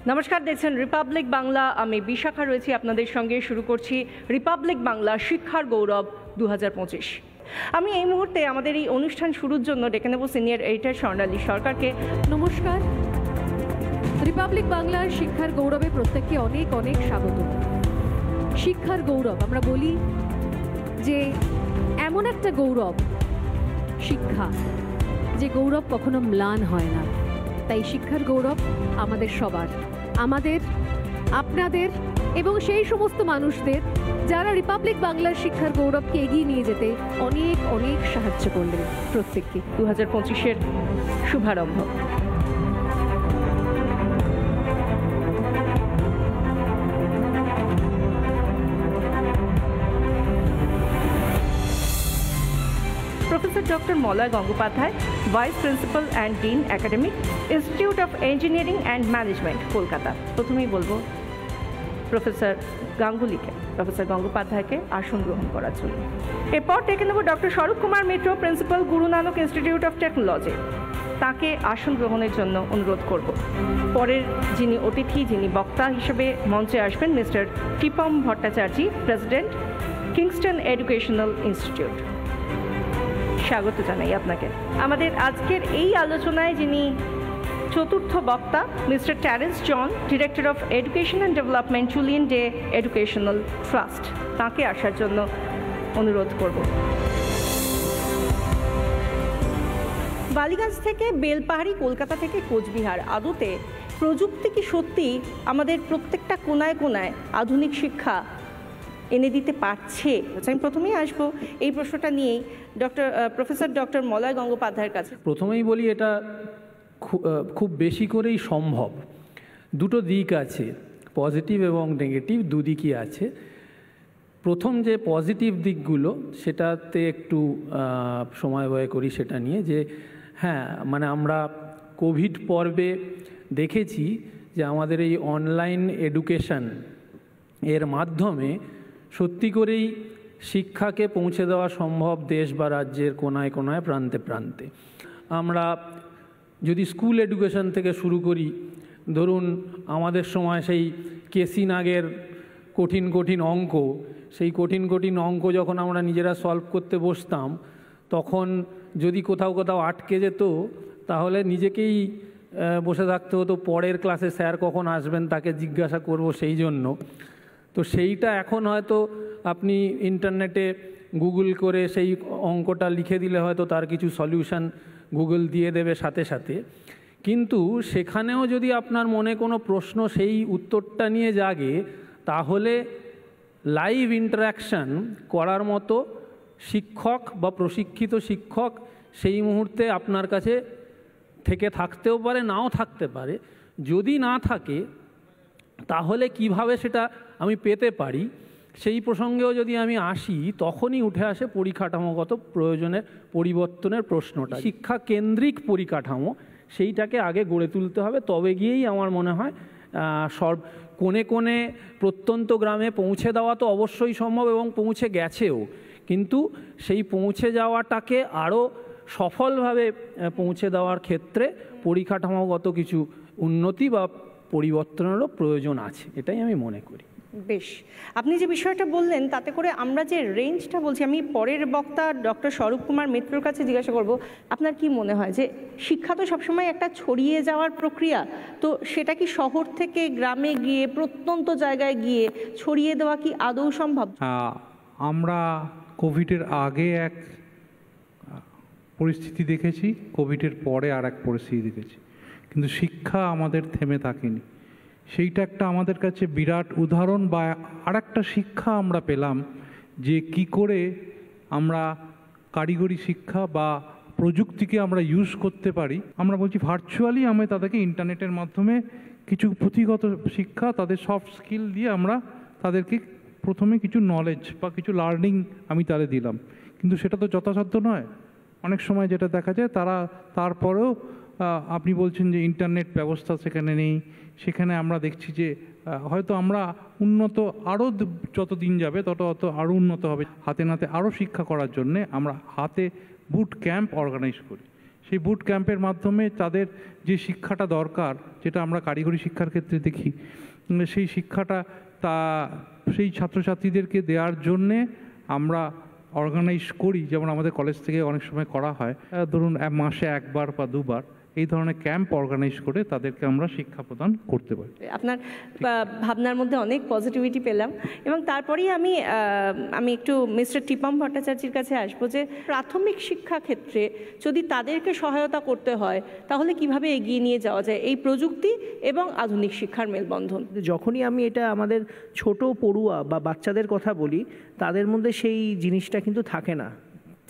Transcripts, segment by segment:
নমস্কার, দেখছেন রিপাবলিক বাংলা। আমি বিশাখা রয়েছি আপনাদের সঙ্গে। শুরু করছি রিপাবলিক বাংলা শিক্ষার গৌরব 2025। আমি এই মুহূর্তে আমাদের এই অনুষ্ঠান শুরুর জন্য ডেকে নেব সিনিয়র এডিটর স্বর্ণালী সরকারকে। নমস্কার। রিপাবলিক বাংলার শিক্ষার গৌরবে প্রত্যেককে অনেক অনেক স্বাগত। শিক্ষার গৌরব আমরা বলি যে এমন একটা গৌরব শিক্ষা, যে গৌরব কখনো ম্লান হয় না। তাই শিক্ষার গৌরব আমাদের সবার, আমাদের, আপনাদের এবং সেই সমস্ত মানুষদের যারা রিপাবলিক বাংলার শিক্ষার গৌরবকে এগিয়ে নিয়ে যেতে অনেক অনেক সাহায্য করলেন। প্রত্যেককে 2025-এর শুভারম্ভ। Professor doctor Malay Gangopadhyay, vice principal and dean academic, institute of engineering and management, Kolkata. প্রথমেই বলবো প্রফেসর গাঙ্গুলিকে, প্রফেসর গঙ্গোপাধ্যায়কে আসন গ্রহণ করার জন্য। এরপর ডেকে নেব ডক্টর স্বরূপ কুমার মিত্র, principal, Guru Nanak institute of technology. তাকে আসন গ্রহণের জন্য অনুরোধ করব। পরের যিনি অতিথি, যিনি বক্তা হিসেবে মঞ্চে আসবেন, mister Tipam Bhattacharya, president, Kingston educational institute. স্বাগত জানাই আপনাকে। আমাদের আজকের এই আলোচনায় যিনি চতুর্থ বক্তা, mister Terence John, director of education and development, Julian Day educational trust. তাকে আসার জন্য অনুরোধ করব। বালিগঞ্জ থেকে বেলপাহাড়ি, কলকাতা থেকে কোচবিহার, আদতে প্রযুক্তি কি সত্যি আমাদের প্রত্যেকটা কোনায় কোনায় আধুনিক শিক্ষা এনে দিতে পারছে? আমি প্রথমেই আসবো এই প্রশ্নটা নিয়েই প্রফেসর ডক্টর মলয় গঙ্গোপাধ্যায়ের কাছে। প্রথমেই বলি, এটা খুব বেশি করেই সম্ভব। দুটো দিক আছে, পজিটিভ এবং নেগেটিভ, দুদিকই আছে। প্রথম যে পজিটিভ দিকগুলো, সেটাতে একটু সময় ব্যয় করি সেটা নিয়ে, যে হ্যাঁ, মানে আমরা কোভিড পর্বে দেখেছি যে আমাদের এই অনলাইন এডুকেশন এর মাধ্যমে সত্যি করেই শিক্ষাকে পৌঁছে দেওয়া সম্ভব দেশ বা রাজ্যের কোনায় কোনায়, প্রান্তে প্রান্তে। আমরা যদি স্কুল এডুকেশন থেকে শুরু করি, ধরুন আমাদের সময় সেই কেসি নাগের কঠিন কঠিন অঙ্ক, সেই কঠিন কঠিন অঙ্ক যখন আমরা নিজেরা সলভ করতে বসতাম, তখন যদি কোথাও কোথাও আটকে যেত তাহলে নিজেকেই বসে থাকতে হতো, পরের ক্লাসে স্যার কখন আসবেন তাকে জিজ্ঞাসা করব সেই জন্য। তো সেইটা এখন হয়তো আপনি ইন্টারনেটে গুগল করে সেই অঙ্কটা লিখে দিলে হয়তো তার কিছু সলিউশন গুগল দিয়ে দেবে সাথে সাথে। কিন্তু সেখানেও যদি আপনার মনে কোনো প্রশ্ন সেই উত্তরটা নিয়ে জাগে, তাহলে লাইভ ইন্টারাকশান করার মতো শিক্ষক বা প্রশিক্ষিত শিক্ষক সেই মুহূর্তে আপনার কাছে থেকে থাকতেও পারে, নাও থাকতে পারে। যদি না থাকে তাহলে কিভাবে সেটা আমি পেতে পারি, সেই প্রসঙ্গেও যদি আমি আসি, তখনই উঠে আসে পরিকাঠামোগত প্রয়োজনের পরিবর্তনের প্রশ্নটা। শিক্ষা কেন্দ্রিক পরিকাঠামো, সেইটাকে আগে গড়ে তুলতে হবে। তবে গিয়েই আমার মনে হয় কোণে কোণে প্রত্যন্ত গ্রামে পৌঁছে দেওয়া তো অবশ্যই সম্ভব এবং পৌঁছে গেছেও, কিন্তু সেই পৌঁছে যাওয়াটাকে আরও সফলভাবে পৌঁছে দেওয়ার ক্ষেত্রে পরিকাঠামোগত কিছু উন্নতি বা পরিবর্তনেরও প্রয়োজন আছে, এটাই আমি মনে করি। বেশ, আপনি যে বিষয়টা বললেন তাতে করে আমরা যে রেঞ্জটা বলছি, আমি পরের বক্তা ডক্টর স্বরূপ কুমার মিত্রর কাছে জিজ্ঞাসা করব, আপনার কি মনে হয় যে শিক্ষা তো সবসময় একটা ছড়িয়ে যাওয়ার প্রক্রিয়া, তো সেটা কি শহর থেকে গ্রামে গিয়ে, প্রত্যন্ত জায়গায় গিয়ে ছড়িয়ে দেওয়া কি আদৌ সম্ভব? আমরা কোভিডের আগে এক পরিস্থিতি দেখেছি, কোভিডের পরে আর এক পরিস্থিতি দেখেছি, কিন্তু শিক্ষা আমাদের থেমে থাকেনি। সেইটা একটা আমাদের কাছে বিরাট উদাহরণ বা আর একটা শিক্ষা আমরা পেলাম, যে কি করে আমরা কারিগরি শিক্ষা বা প্রযুক্তিকে আমরা ইউজ করতে পারি। আমরা বলছি ভার্চুয়ালি আমি তাদেরকে ইন্টারনেটের মাধ্যমে কিছু পুঁথিগত শিক্ষা, তাদের সফট স্কিল দিয়ে আমরা তাদেরকে প্রথমে কিছু নলেজ বা কিছু লার্নিং আমি তাদের দিলাম, কিন্তু সেটা তো যথাসাধ্য নয়। অনেক সময় যেটা দেখা যায়, তারা তারপরেও আপনি বলছেন যে ইন্টারনেট ব্যবস্থা সেখানে নেই, সেখানে আমরা দেখছি যে হয়তো আমরা উন্নত আরও যত দিন যাবে তত আরও উন্নত হবে। হাতে নাতে আরও শিক্ষা করার জন্যে আমরা হাতে বুট ক্যাম্প অর্গানাইজ করি। সেই বুট ক্যাম্পের মাধ্যমে তাদের যে শিক্ষাটা দরকার, যেটা আমরা কারিগরি শিক্ষার ক্ষেত্রে দেখি, সেই শিক্ষাটা সেই ছাত্রছাত্রীদেরকে দেওয়ার জন্যে আমরা অর্গানাইজ করি। যেমন আমাদের কলেজ থেকে অনেক সময় করা হয়, ধরুন মাসে একবার বা দুবার এই ধরনের ক্যাম্প অর্গানাইজ করে তাদেরকে আমরা শিক্ষা প্রদান করতে পারি। আপনার ভাবনার মধ্যে অনেক পজিটিভিটি পেলাম, এবং তারপরেই আমি একটু মিস্টার টিপম ভট্টাচার্যের কাছে আসবো যে প্রাথমিক শিক্ষা ক্ষেত্রে যদি তাদেরকে সহায়তা করতে হয় তাহলে কিভাবে এগিয়ে নিয়ে যাওয়া যায় এই প্রযুক্তি এবং আধুনিক শিক্ষার মেলবন্ধন। যখনই আমি এটা আমাদের ছোট পড়ুয়া বা বাচ্চাদের কথা বলি, তাদের মধ্যে সেই জিনিসটা কিন্তু থাকে না।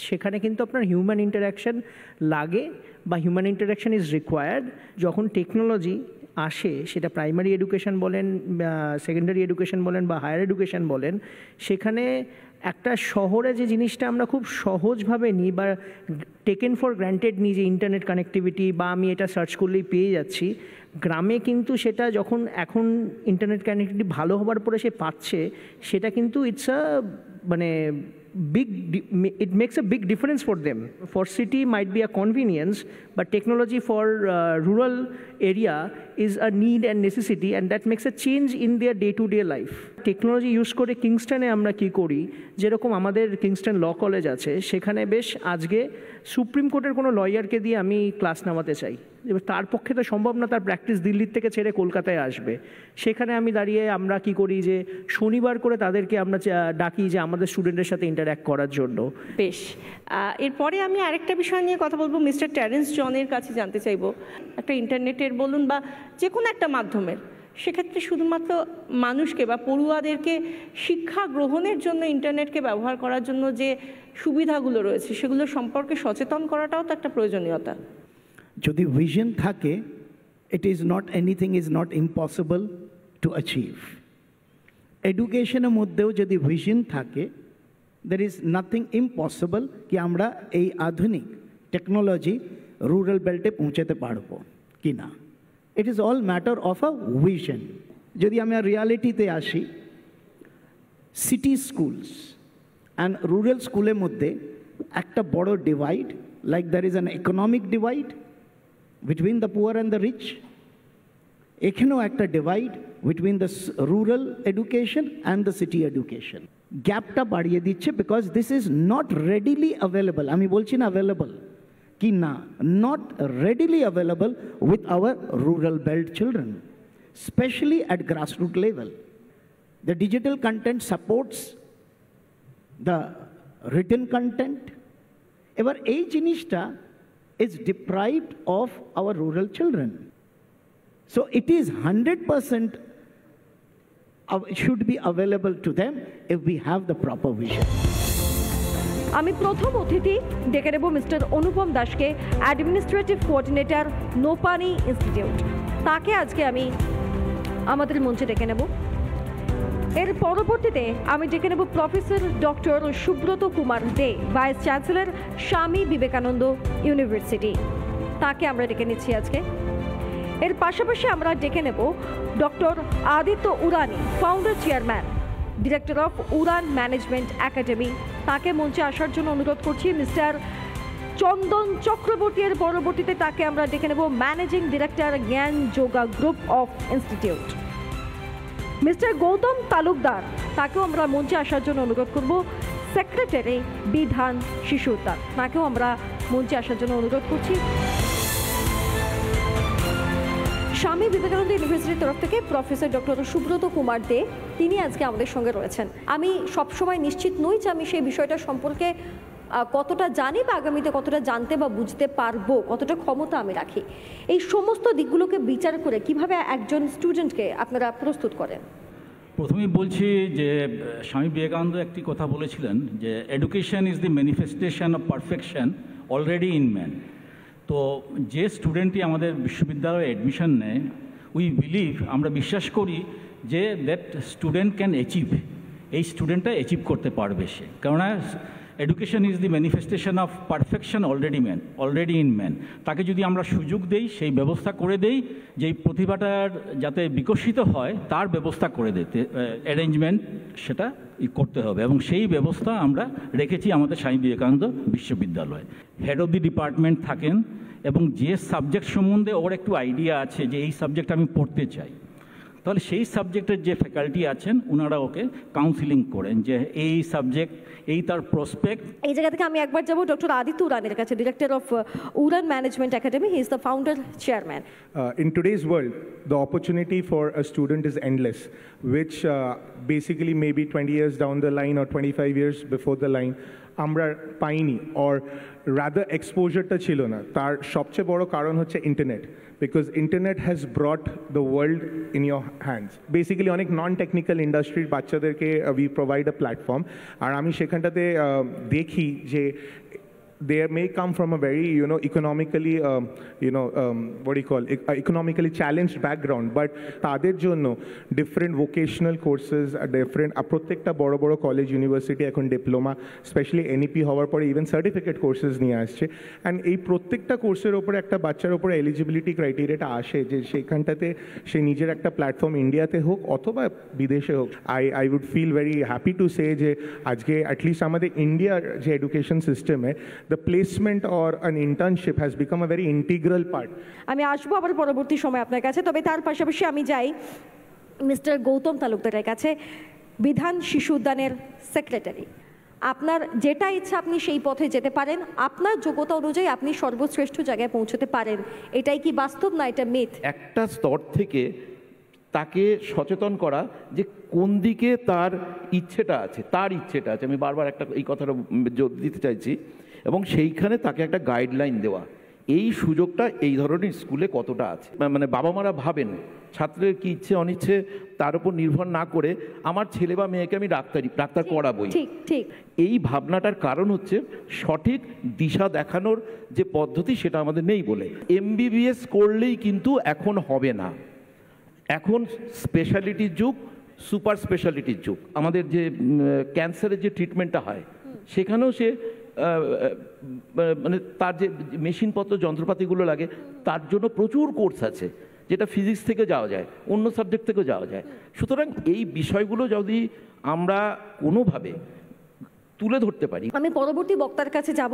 সেখানে কিন্তু আপনার হিউম্যান ইন্টারাকশান লাগে বা হিউম্যান ইন্টারাকশান ইজ রিকোয়ার্ড। যখন টেকনোলজি আসে, সেটা প্রাইমারি এডুকেশন বলেন, সেকেন্ডারি এডুকেশন বলেন বা হায়ার এডুকেশন বলেন, সেখানে একটা শহরে যে জিনিসটা আমরা খুব সহজভাবে নিই বা টেকেন ফর গ্র্যান্টেড নিই, যে ইন্টারনেট কানেক্টিভিটি বা আমি এটা সার্চ করলেই পেয়ে যাচ্ছি, গ্রামে কিন্তু সেটা যখন এখন ইন্টারনেট কানেক্টিভিটি ভালো হওয়ার পরে সে পাচ্ছে, সেটা কিন্তু it's a it makes a big difference for them. For city might be a convenience, but technology for rural area is a need and necessity, and that makes a change in their day-to-day life. Technology use করে কিংস্টনে আমরা কি করি, যেরকম আমাদের Kingston law college আছে, সেখানে বেশ আজকে সুপ্রিম কোর্টের কোনো লয়ারকে দিয়ে আমি ক্লাস নামাতে চাই, এবার তার পক্ষে তো সম্ভব না, তার প্র্যাকটিস দিল্লির থেকে ছেড়ে কলকাতায় আসবে। সেখানে আমি দাঁড়িয়ে আমরা কি করি যে শনিবার করে তাদেরকে আমরা ডাকি যে আমাদের স্টুডেন্টের সাথে ইন্টারঅ্যাক্ট করার জন্য। বেশ, এরপরে আমি আরেকটা বিষয় নিয়ে কথা বলবো, মিস্টার টেরেন্স জনের কাছে জানতে চাইবো, একটা ইন্টারনেটের বলুন বা যে কোনো একটা মাধ্যমের, সেক্ষেত্রে শুধুমাত্র মানুষকে বা পড়ুয়াদেরকে শিক্ষা গ্রহণের জন্য ইন্টারনেটকে ব্যবহার করার জন্য যে সুবিধাগুলো রয়েছে সেগুলো সম্পর্কে সচেতন করাটাও তো একটা প্রয়োজনীয়তা। যদি ভিশন থাকে, anything is not impossible to achieve. এডুকেশনের মধ্যেও যদি ভিশন থাকে, there is nothing impossible কি আমরা এই আধুনিক টেকনোলজি রুরাল বেল্টে পৌঁছাতে পারবো কি না। It is all matter of a vision. যদি আমি রিয়ালিটিতে আসি, সিটি স্কুলস অ্যান্ড রুরাল স্কুলের মধ্যে একটা বড় divide, like there is an economic divide between the poor and the rich. এখানেও একটা divide between the rural education and the city education. গ্যাপটা বাড়িয়ে দিচ্ছে, because this is not readily available. আমি বলছি না অ্যাভেলেবল কি না, not readily available with our rural belt children, specially at grassroot level. The digital content supports the written content. এবার এই জিনিসটা is deprived of our rural children. So it is 100% should be available to them if we have the proper vision. আমি প্রথম অতিথি ডেকে নেব mister অনুপম দাসকে, administrative coordinator নোপানি institute. তাকে আজকে আমি আমাদের মঞ্চে ডেকে নেব। এর পরবর্তীতে আমি ডেকে নেব প্রফেসর ডক্টর সুব্রত কুমার দে, vice chancellor Swami Vivekananda university. তাকে আমরা ডেকে নিচ্ছি আজকে। এর পাশাপাশি আমরা ডেকে নেব doctor Aditya Urani, founder chairman, director of Udaan management academy. তাকে মঞ্চে আসার জন্য অনুরোধ করছি। মিস্টার চন্দন চক্রবর্তী, এর পরবর্তীতে তাকে আমরা ডেকে নেব ম্যানেজিং ডিরেক্টর জ্ঞান yoga group of institute. Mister Gautam Talukdar, তাকেও আমরা মঞ্চে আসার জন্য অনুরোধ করব, সেক্রেটারি বিধান শিশু উদ্যান। তাকেও আমরা মঞ্চে আসার জন্য অনুরোধ করছি। স্বামী বিবেকানন্দ ইউনিভার্সিটির তরফ থেকে প্রফেসর ডক্টর সুব্রত কুমার দে, তিনি আজকে আমাদের সঙ্গে রয়েছেন। আমি সবসময় নিশ্চিত নই যে আমি সেই বিষয়টা সম্পর্কে কতটা জানি বা আগামীতে কতটা জানতে বা বুঝতে পারবো, কতটা ক্ষমতা আমি রাখি। এই সমস্ত দিকগুলোকে বিচার করে কিভাবে একজন স্টুডেন্টকে আপনারা প্রস্তুত করেন? প্রথমেই বলছি যে স্বামী বিবেকানন্দ একটি কথা বলেছিলেন যে education is the manifestation of perfection already in man. তো যে স্টুডেন্টই আমাদের বিশ্ববিদ্যালয়ে অ্যাডমিশন নেয়, আমরা বিশ্বাস করি যে দ্যাট স্টুডেন্ট ক্যান অ্যাচিভ এই স্টুডেন্টটা অ্যাচিভ করতে পারবে সে। কেননা education is the manifestation of perfection already in man. তাকে যদি আমরা সুযোগ দেই, সেই ব্যবস্থা করে দেই, যেই প্রতিভাটার যাতে বিকশিত হয় তার ব্যবস্থা করে দিতে, অ্যারেঞ্জমেন্ট সেটা করতে হবে। এবং সেই ব্যবস্থা আমরা রেখেছি আমাদের স্বামী বিবেকানন্দ বিশ্ববিদ্যালয়ে। হেড অফ দি ডিপার্টমেন্ট থাকেন এবং যে সাবজেক্ট সম্বন্ধে ওর একটু আইডিয়া আছে যে এই সাবজেক্ট আমি পড়তে চাই, তাহলে সেই সাবজেক্টের যে ফ্যাকাল্টি আছেন ওনারা ওকে কাউন্সিলিং করেন যে এই সাবজেক্ট, এই তার প্রসপেক্ট। এই জায়গা থেকে আমি একবার যাবো ডক্টর আদিত্য উড়ানের কাছে, director of Udaan management academy, he is the founder chairman. In today's world, the opportunity for a student is endless, which basically maybe 20 years down the line or 25 years before the line আমরা পাইনি, or rather exposure-টা ছিল না। তার সবচেয়ে বড় কারণ হচ্ছে internet, because internet has brought the world in your hands. Basically অনেক নন টেকনিক্যাল ইন্ডাস্ট্রির বাচ্চাদেরকে we provide a platform, আর আমি সেখানটাতে দেখি যে they may come from a very, economically, what do you call, economically challenged background, but তাদের জন্য different vocational courses, different প্রত্যেকটা বড় বড় কলেজ ইউনিভার্সিটি এখন ডিপ্লোমা, স্পেশালি এনইপি হওয়ার পরে ইভেন সার্টিফিকেট কোর্সেস নিয়ে আসছে। অ্যান্ড এই প্রত্যেকটা কোর্সের ওপরে একটা বাচ্চার ওপরে এলিজিবিলিটি ক্রাইটেরিয়াটা আসে যে সেইখানটাতে সে নিজের একটা প্ল্যাটফর্ম ইন্ডিয়াতে হোক অথবা বিদেশে হোক। I would feel very happy to say যে আজকে অ্যাটলিস্ট আমাদের ইন্ডিয়ার যে এডুকেশন সিস্টেমে the placement or an internship has become a very integral part. আমি আসবো আবার পরবর্তী সময় আপনার কাছে, তবে তার পাশাপাশি আমি যাই মিস্টার গৌতম তালুকদারের কাছে, বিধান শিশু উদ্যানের সেক্রেটারি। আপনার যেটা ইচ্ছা আপনি সেই পথে যেতে পারেন, আপনার যোগ্যতা অনুযায়ী আপনি সর্বশ্রেষ্ঠ জায়গায় পৌঁছতে পারেন, এটাই কি বাস্তব না এটা মিথ? একটা স্তর থেকে তাকে সচেতন করা যে কোন দিকে তার ইচ্ছেটা আছে, আমি বারবার একটা এই কথাটা জোর দিতে চাইছি, এবং সেইখানে তাকে একটা গাইডলাইন দেওয়া। এই সুযোগটা এই ধরনের স্কুলে কতটা আছে, মানে বাবা মারা ভাবেন ছাত্রের কি ইচ্ছে অনিচ্ছে তার উপর নির্ভর না করে আমার ছেলে বা মেয়েকে আমি ডাক্তার করাবই। ঠিক এই ভাবনাটার কারণ হচ্ছে সঠিক দিশা দেখানোর যে পদ্ধতি সেটা আমাদের নেই বলে। এমবিবিএস করলেই কিন্তু এখন হবে না, এখন স্পেশালিটির যুগ, সুপার স্পেশালিটির যুগ। আমাদের যে ক্যান্সারের যে ট্রিটমেন্টটা হয় সেখানেও সে মানে তার যে মেশিনপত্র যন্ত্রপাতিগুলো লাগে তার জন্য প্রচুর কোর্স আছে, যেটা ফিজিক্স থেকে যাওয়া যায়, অন্য সাবজেক্ট থেকেও যাওয়া যায়। সুতরাং এই বিষয়গুলো যদি আমরা কোনোভাবে তুলে ধরতে পারি। আমি পরবর্তী বক্তার কাছে যাব।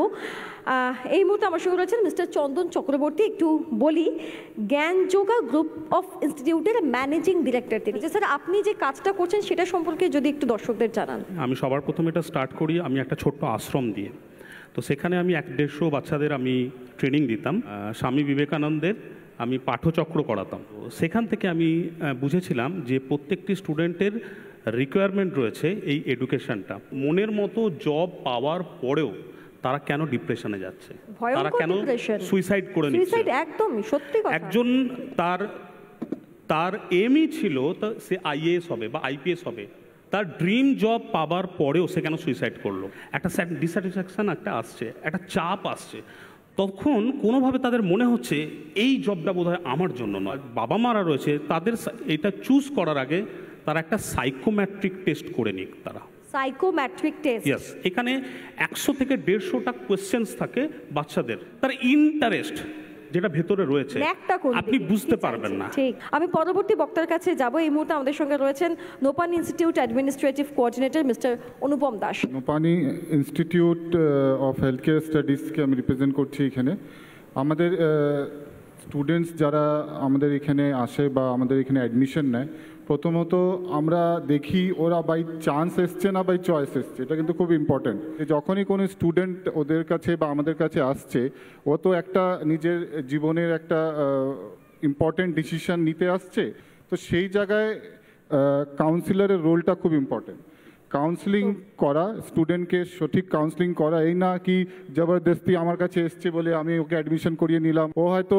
এই মুহূর্তে আমার সঙ্গে রয়েছেন মিস্টার চন্দন চক্রবর্তী। একটু বলি, জ্ঞানযোগা গ্রুপ অফ ইনস্টিটিউটের ম্যানেজিং ডিরেক্টর তিনি। স্যার, আপনি যে কাজটা করছেন সেটা সম্পর্কে যদি একটু দর্শকদের জানান। আমি সবার প্রথমে এটা স্টার্ট করি আমি একটা ছোট্ট আশ্রম দিয়ে। তো সেখানে আমি 150 বাচ্চাদের আমি ট্রেনিং দিতাম। স্বামী বিবেকানন্দের আমি পাঠচক্র করাতাম। সেখান থেকে আমি বুঝেছিলাম যে প্রত্যেকটি স্টুডেন্টের রিকোয়ারমেন্ট রয়েছে এই এডুকেশনটা। মনের মতো জব পাওয়ার পরেও তারা কেন ডিপ্রেশনে যাচ্ছে, তারা কেন সুইসাইড করে নিচ্ছে। একদমই সত্যি কথা। একজন তার এমই ছিল সে আইএএস হবে বা আইপিএস হবে, তার ড্রিম জব পাবার পরেও সে কেন সুইসাইড করলো। একটা ডিস্যাটিসফ্যাকশন একটা আসছে, একটা চাপ আসছে, তখন কোনোভাবে তাদের মনে হচ্ছে এই জবটা বোধহয় আমার জন্য নয়। বাবা মারা রয়েছে, তাদের এটা চুজ করার আগে তারা একটা সাইকোমেট্রিক টেস্ট করে নিক। তারা সাইকোমেট্রিক টেস্ট, ইয়েস, এখানে 100 থেকে 150টা কোয়েশ্চেন্স থাকে বাচ্চাদের, তার ইন্টারেস্ট যেটা ভেতরে রয়েছে আপনি বুঝতে পারবেন না। ঠিক, আমি পরবর্তী বক্তার কাছে যাব। এই মুহূর্তে আমাদের সঙ্গে রয়েছেন Nopany institute administrative coordinator mister Anupam Das. Nopany institute of health care স্টাডিজকে আমি রিপ্রেজেন্ট করছি এখানে। আমাদের স্টুডেন্টস যারা আমাদের এখানে আসে বা আমাদের এখানে অ্যাডমিশন নেয়, প্রথমত আমরা দেখি ওরা বাই চান্স এসছে না বাই চয়েস এসছে, এটা কিন্তু খুব ইম্পর্ট্যান্ট। যখনই কোনো স্টুডেন্ট ওদের কাছে বা আমাদের কাছে আসছে, ও তো একটা নিজের জীবনের একটা ইম্পর্ট্যান্ট ডিসিশন নিতে আসছে, তো সেই জায়গায় কাউন্সিলরের রোলটা খুব ইম্পর্ট্যান্ট। কাউন্সিলিং করা, স্টুডেন্টকে সঠিক কাউন্সিলিং করা, এই না কি জবরদস্তি আমার কাছে এসছে বলে আমি ওকে অ্যাডমিশন করিয়ে নিলাম। ও হয়তো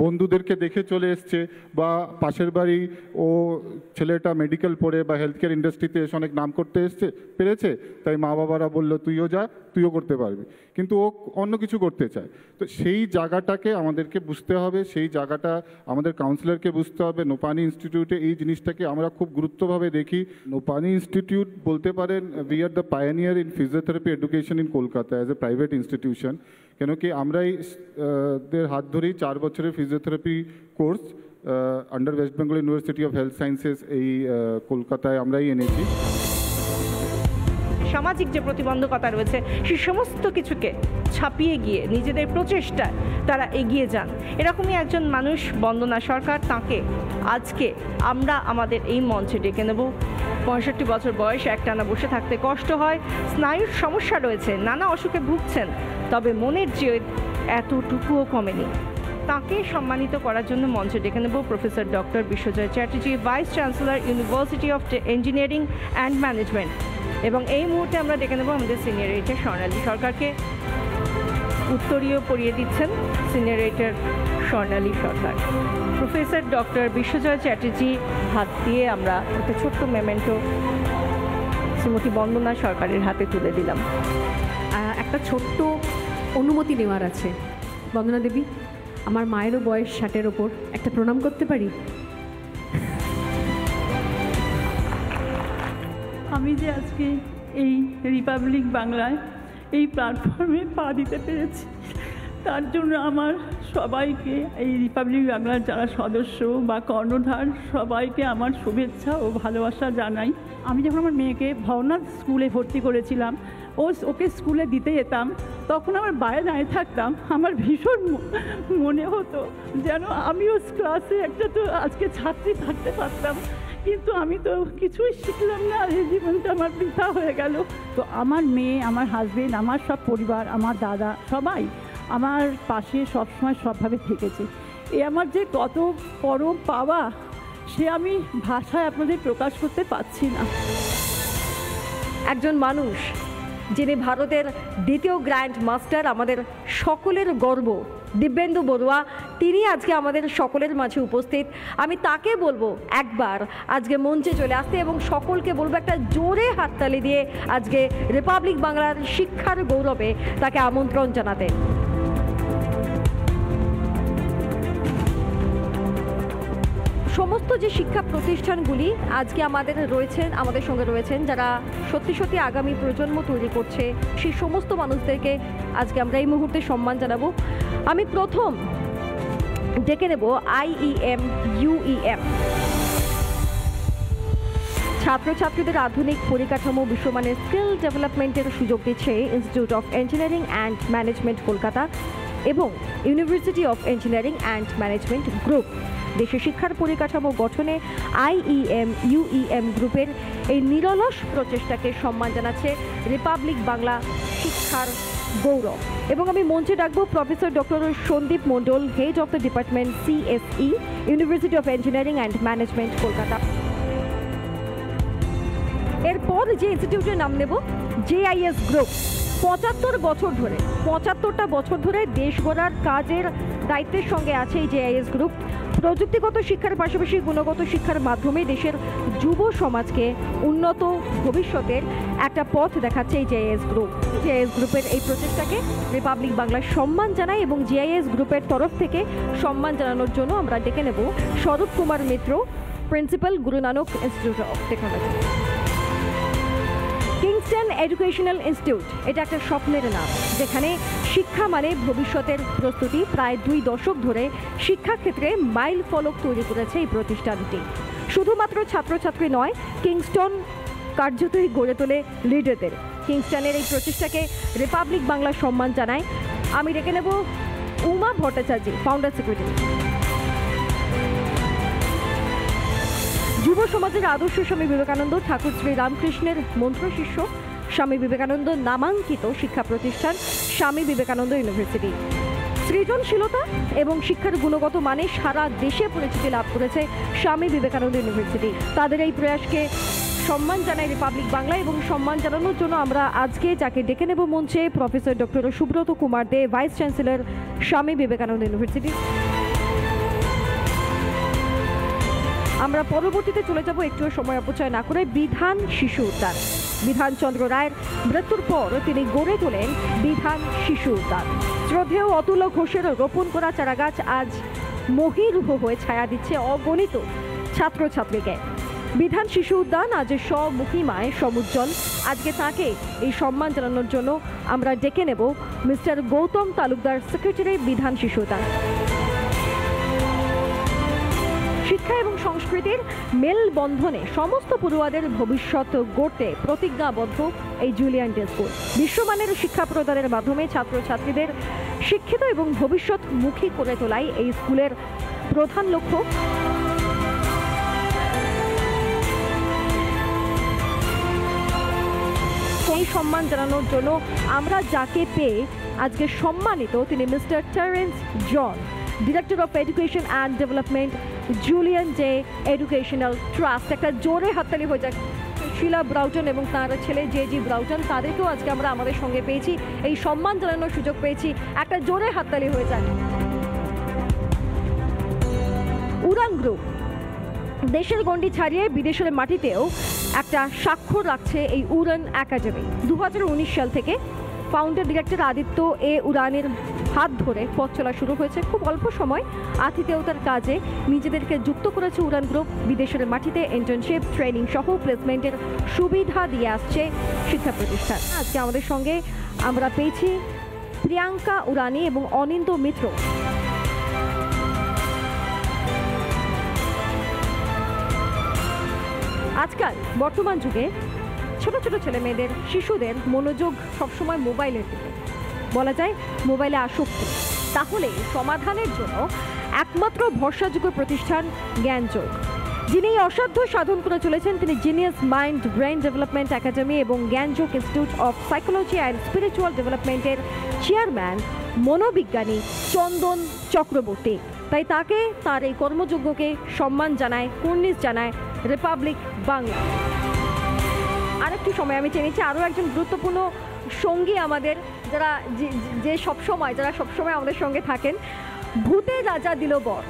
বন্ধুদেরকে দেখে চলে এসছে, বা পাশের বাড়ি ও ছেলেটা মেডিকেল পড়ে বা হেলথ কেয়ার ইন্ডাস্ট্রিতে এসে অনেক নাম করতে পেরেছে, তাই মা বাবারা বললো তুইও যা, তুইও করতে পারবি, কিন্তু ও অন্য কিছু করতে চায়। তো সেই জায়গাটাকে আমাদেরকে বুঝতে হবে, সেই জায়গাটা আমাদের কাউন্সিলরকে বুঝতে হবে। নোপানি ইনস্টিটিউটে এই জিনিসটাকে আমরা খুব গুরুত্বভাবে দেখি। নোপানি ইনস্টিটিউট বলতে পারেন we are the pioneer in physiotherapy education in Kolkata as a private institution. কেন কি আমরাই দের হাত ধরেই 4 বছরের physiotherapy course under West Bengal university of health sciences এই কলকাতায় আমরাই এনেছি। সামাজিক যে প্রতিবন্ধকতা রয়েছে সেই সমস্ত কিছুকে ছাপিয়ে গিয়ে নিজেদের প্রচেষ্টায় তারা এগিয়ে যান, এরকমই একজন মানুষ বন্দনা সরকার। তাকে আজকে আমরা আমাদের এই মঞ্চে ডেকে নেব। 65 বছর বয়স, একটানা বসে থাকতে কষ্ট হয়, স্নায়ুর সমস্যা রয়েছে, নানা অসুখে ভুগছেন, তবে মনের জেদ এতটুকুও কমেনি। তাকে সম্মানিত করার জন্য মঞ্চে ডেকে নেব professor doctor Biswajoy Chatterjee, vice chancellor, university of engineering and management. এবং এই মুহূর্তে আমরা ডেকে নেব আমাদের সিনিয়র এডিটর স্বর্ণালী সরকারকে। উত্তরীয় পড়িয়ে দিচ্ছেন সিনিয়র এডিটর স্বর্ণালী সরকার। প্রফেসর ডক্টর বিশ্বজয় চ্যাটার্জি হাত দিয়ে আমরা একটা ছোট্ট মেমেন্টো শ্রীমতী বন্দনা সরকারের হাতে তুলে দিলাম। একটা ছোট্ট অনুমতি নেওয়ার আছে। বন্দনা দেবী, আমার মায়েরও বয়স 60-এর ওপর, একটা প্রণাম করতে পারি? আমি যে আজকে এই রিপাবলিক বাংলায় এই প্ল্যাটফর্মে পা দিতে পেরেছি, তার জন্য আমার সবাইকে, এই রিপাবলিক বাংলার যারা সদস্য বা কর্ণধার, সবাইকে আমার শুভেচ্ছা ও ভালোবাসা জানাই। আমি যখন আমার মেয়েকে ভবনাথ স্কুলে ভর্তি করেছিলাম, ওকে স্কুলে দিতে যেতাম, তখন আমার বাইরে দাঁড়িয়ে থাকতাম, আমার ভীষণ মনে হতো যেন আমিও ক্লাসে একটা তো আজকে ছাত্রী থাকতে পারতাম, কিন্তু আমি তো কিছুই শিখলাম না, এই জীবনটা আমার বৃথা হয়ে গেল। তো আমার মেয়ে, আমার হাজবেন্ড, আমার সব পরিবার, আমার দাদা, সবাই আমার পাশে সবসময় সবভাবে থেকেছে। এ আমার যে কত পরম পাওয়া, সে আমি ভাষায় আপনাদের প্রকাশ করতে পারছি না। একজন মানুষ যিনি ভারতের দ্বিতীয় গ্র্যান্ড মাস্টার, আমাদের সকলের গর্ব, দিব্যেন্দু বড়ুয়া, তিনি আজকে আমাদের সকলের মাঝে উপস্থিত। আমি তাকে বলবো একবার আজকে মঞ্চে চলে আসতে, এবং সকলকে বলবো একটা জোরে হাততালি দিয়ে আজকে রিপাবলিক বাংলার শিক্ষার গৌরবে তাকে আমন্ত্রণ জানাতে। সমস্ত যে শিক্ষা প্রতিষ্ঠানগুলি আজকে আমাদের সঙ্গে রয়েছেন, যারা সত্যি সত্যি আগামী প্রজন্ম তৈরি করছে, সেই সমস্ত মানুষদেরকে আজকে আমরা এই মুহূর্তে সম্মান জানাবো। আমি প্রথম ডেকে নেব IEM UEM, ছাত্রছাত্রীদের আধুনিক পরিকাঠামো, বিশ্বমানের স্কিল ডেভেলপমেন্টের সুযোগ দিচ্ছে institute of engineering and management Kolkata এবং university of engineering and management group. দেশে শিক্ষার পরিকাঠামো গঠনে IEM UEM গ্রুপের এই নিরলস প্রচেষ্টাকে সম্মান জানাচ্ছে রিপাবলিক বাংলা শিক্ষার গৌরব। এবং আমি মঞ্চে ডাকবো professor doctor Sandip Mondal, head of the department CSE, university of engineering and management Kolkata. এরপর যে ইনস্টিটিউটের নাম নেব, JIS গ্রুপ। 75টা বছর ধরে দেশ গড়ার কাজের দায়িত্বের সঙ্গে আছে এই JIS গ্রুপ। প্রযুক্তিগত শিক্ষার পাশাপাশি গুণগত শিক্ষার মাধ্যমে দেশের যুব সমাজকে উন্নত ভবিষ্যতের একটা পথ দেখাচ্ছে এই JIS গ্রুপ। JIS গ্রুপের এই প্রচেষ্টাকে রিপাবলিক বাংলা সম্মান জানায়, এবং JIS গ্রুপের তরফ থেকে সম্মান জানানোর জন্য আমরা ডেকে নেব স্বরূপ কুমার মিত্র, principal, Guru Nanak institute of technology. Kingston educational institute, এটা একটা স্বপ্নের নাম, যেখানে শিক্ষা মানে ভবিষ্যতের প্রস্তুতি। প্রায় 2 দশক ধরে শিক্ষাক্ষেত্রে মাইল ফলক তৈরি করেছে এই প্রতিষ্ঠানটি। শুধুমাত্র ছাত্রছাত্রী নয়, কিংস্টন কার্যতই গড়ে তোলে লিডারদের। কিংস্টনের এই প্রচেষ্টাকে রিপাবলিক বাংলা সম্মান জানায়। আমি ডেকে নেব উমা ভট্টাচার্য, ফাউন্ডার সেক্রেটারি। যুব সমাজের আদর্শ স্বামী বিবেকানন্দ, ঠাকুর শ্রী রামকৃষ্ণের মন্ত্রশিষ্য, স্বামী বিবেকানন্দ নামাঙ্কিত শিক্ষা প্রতিষ্ঠান স্বামী বিবেকানন্দ ইউনিভার্সিটি। সৃজনশীলতা এবং শিক্ষার গুণগত মানে সারা দেশে পরিচিতি লাভ করেছে স্বামী বিবেকানন্দ ইউনিভার্সিটি। তাদের এই প্রয়াসকে সম্মান জানাই রিপাবলিক বাংলা এবং সম্মান জানানোর জন্য আমরা আজকে যাকে ডেকে নেব মঞ্চে প্রফেসর ডক্টর সুব্রত কুমার দে, vice chancellor, Swami Vivekananda university. আমরা পরবর্তীতে চলে যাব একটু সময় অপচয় না করে বিধান শিশু উদ্যান। বিধানচন্দ্র রায়ের মৃত্যুর পর তিনি গড়ে তোলেন বিধান শিশু উদ্যান। শ্রদ্ধেয় অতুল ঘোষের রোপণ করা চারাগাছ আজ মহীরুহ হয়ে ছায়া দিচ্ছে অগণিত ছাত্রছাত্রীকে। বিধান শিশু উদ্যান আজ স্বমহিমায় সমুজ্জ্বল। আজকে তাকে এই সম্মান জানানোর জন্য আমরা ডেকে নেব মিস্টার গৌতম তালুকদার, সেক্রেটারি, বিধান শিশু উদ্যান। শিক্ষা এবং সংস্কৃতির মেলবন্ধনে সমস্ত পড়ুয়াদের ভবিষ্যৎ গড়তে প্রতিজ্ঞাবদ্ধ এই জুলিয়ান ডে স্কুল। বিশ্বমানের শিক্ষা প্রদানের মাধ্যমে ছাত্রছাত্রীদের শিক্ষিত এবং ভবিষ্যৎমুখী করে তোলাই এই স্কুলের প্রধান লক্ষ্য। এই সম্মান জানানোর জন্য আমরা যাকে পেয়ে আজকে সম্মানিত তিনি mister Terence John, director of education and development, Julian Day educational trust. একটা জোরে হাততালি হয়ে যাক শিলা ব্রাউটন এবং তার ছেলে জে.জি. ব্রাউটন, তাদেরকেও আজকে আমরা আমাদের সঙ্গে পেয়েছি, এই সম্মান জানানোর সুযোগ পেয়েছি। একটা জোরে হাততালি হয়ে যাক। উড়ান গ্রুপ দেশের গণ্ডি ছাড়িয়ে বিদেশের মাটিতেও একটা স্বাক্ষর রাখছে এই উড়ান একাডেমি। 2019 সাল থেকে ফাউন্ডার ডিরেক্টর আদিত্য এ উড়ানের হাত ধরে পথ চলা শুরু হয়েছে। খুব অল্প সময় আতিথেয়তার কাজে নিজেদেরকে যুক্ত করেছে উড়ান গ্রুপ। বিদেশের মাটিতে ইন্টার্নশিপ, ট্রেনিং সহ প্লেসমেন্টের সুবিধা দিয়ে আসছে শিক্ষা প্রতিষ্ঠান। আজকে আমাদের সঙ্গে আমরা পেয়েছি প্রিয়াঙ্কা উড়ানি এবং অনিন্দ মিত্র। আজকাল বর্তমান যুগে ছোট ছোট ছেলে মেয়েদের, শিশুদের মনোযোগ সবসময় মোবাইলের দিকে, বলা যায় মোবাইলে আসক্ত। তাহলে সমাধানের জন্য একমাত্র ভরসাযোগ্য প্রতিষ্ঠান জ্ঞানযোগ। যিনি অসাধ্য সাধন করে চলেছেন তিনি genius mind brain development academy এবং Gyanyog institute of psychology and spiritual ডেভেলপমেন্টের চেয়ারম্যান মনোবিজ্ঞানী চন্দন চক্রবর্তী। তাই তাকে, তার এই কর্মযোগ্যকে সম্মান জানায়, কুর্নিশ জানায় রিপাবলিক বাংলা। আরেকটু সময় আমি চেয়েছি আরও একজন গুরুত্বপূর্ণ সঙ্গী আমাদের, যারা সবসময় আমাদের সঙ্গে থাকেন, ভূতের রাজা দিলবর।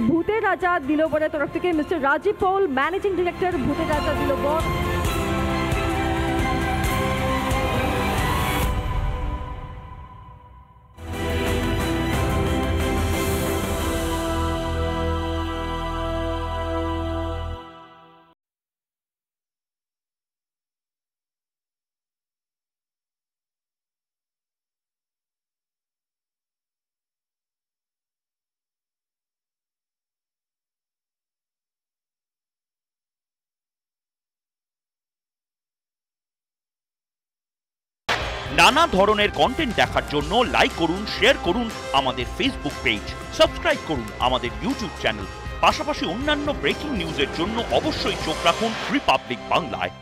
ভূতের রাজা দিলবরের তরফ থেকে মিস্টার রাজীব পল, ম্যানেজিং ডিরেক্টর, ভূতের রাজা দিলবর। নানা ধরনের কন্টেন্ট দেখার জন্য লাইক করুন, শেয়ার করুন আমাদের ফেসবুক পেজ, সাবস্ক্রাইব করুন আমাদের ইউটিউব চ্যানেল। পাশাপাশি অন্যান্য ব্রেকিং নিউজের জন্য অবশ্যই চোখ রাখুন রিপাবলিক বাংলায়।